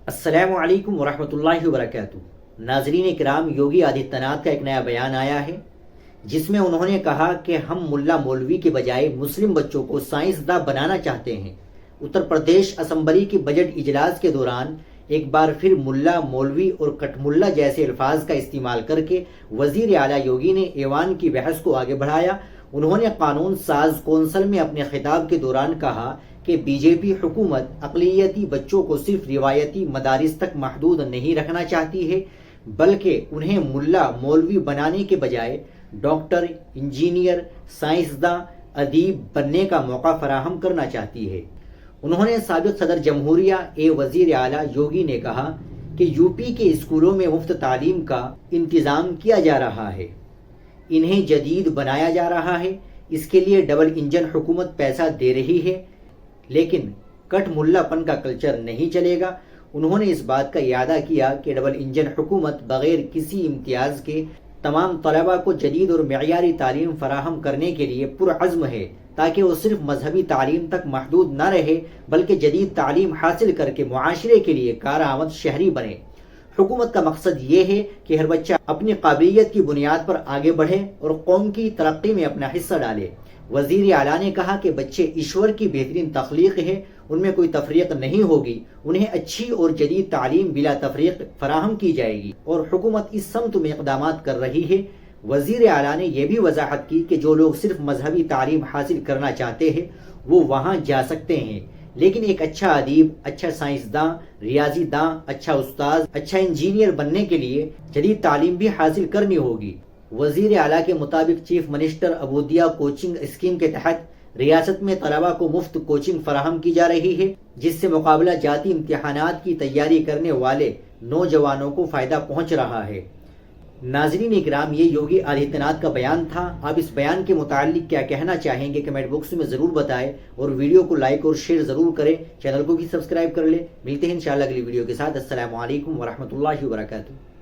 السلام علیکم ورحمۃ اللہ وبرکاتہ۔ ناظرین کرام، یوگی آدتیہ ناتھ کا ایک نیا بیان آیا ہے جس میں انہوں نے کہا کہ ہم ملا مولوی کے بجائے مسلم بچوں کو سائنسداں بنانا چاہتے ہیں۔ اتر پردیش اسمبلی کی بجٹ اجلاس کے دوران ایک بار پھر ملا مولوی اور کٹ ملا جیسے الفاظ کا استعمال کر کے وزیر اعلیٰ یوگی نے ایوان کی بحث کو آگے بڑھایا۔ انہوں نے قانون ساز کونسل میں اپنے خطاب کے دوران کہا کہ بی جے پی حکومت اقلیتی بچوں کو صرف روایتی مدارس تک محدود نہیں رکھنا چاہتی ہے، بلکہ انہیں ملا مولوی بنانے کے بجائے ڈاکٹر، انجینئر، سائنسداں، ادیب بننے کا موقع فراہم کرنا چاہتی ہے۔ انہوں نے سابق صدر جمہوریہ وزیر اعلیٰ یوگی نے کہا کہ یو پی کے اسکولوں میں مفت تعلیم کا انتظام کیا جا رہا ہے، انہیں جدید بنایا جا رہا ہے، اس کے لیے ڈبل انجن حکومت پیسہ دے رہی ہے، لیکن کٹ ملا پن کا کلچر نہیں چلے گا۔ انہوں نے اس بات کا اعادہ کیا کہ ڈبل انجن حکومت بغیر کسی امتیاز کے تمام طلباء کو جدید اور معیاری تعلیم فراہم کرنے کے لیے پرعزم ہے، تاکہ وہ صرف مذہبی تعلیم تک محدود نہ رہے بلکہ جدید تعلیم حاصل کر کے معاشرے کے لیے کارآمد شہری بنے۔ حکومت کا مقصد یہ ہے کہ ہر بچہ اپنی قابلیت کی بنیاد پر آگے بڑھے اور قوم کی ترقی میں اپنا حصہ ڈالے۔ وزیر اعلیٰ نے کہا کہ بچے ایشور کی بہترین تخلیق ہے، ان میں کوئی تفریق نہیں ہوگی، انہیں اچھی اور جدید تعلیم بلا تفریق فراہم کی جائے گی اور حکومت اس سمت میں اقدامات کر رہی ہے۔ وزیر اعلیٰ نے یہ بھی وضاحت کی کہ جو لوگ صرف مذہبی تعلیم حاصل کرنا چاہتے ہیں وہ وہاں جا سکتے ہیں، لیکن ایک اچھا ادیب، اچھا سائنسداں، ریاضی داں، اچھا استاذ، اچھا انجینئر بننے کے لیے جدید تعلیم بھی حاصل کرنی ہوگی۔ وزیر اعلیٰ کے مطابق چیف منسٹر ابودیہ کوچنگ اسکیم کے تحت ریاست میں طلباء کو مفت کوچنگ فراہم کی جا رہی ہے، جس سے مقابلہ جاتی امتحانات کی تیاری کرنے والے نوجوانوں کو فائدہ پہنچ رہا ہے۔ ناظرین اکرام، یہ یوگی آدتیہ ناتھ کا بیان تھا۔ آپ اس بیان کے متعلق کیا کہنا چاہیں گے کمنٹ باکس میں ضرور بتائیں، اور ویڈیو کو لائک اور شیئر ضرور کریں، چینل کو بھی سبسکرائب کر لیں۔ ملتے ہیں انشاءاللہ اگلی ویڈیو کے ساتھ۔ السلام علیکم ورحمۃ اللہ وبرکاتہ۔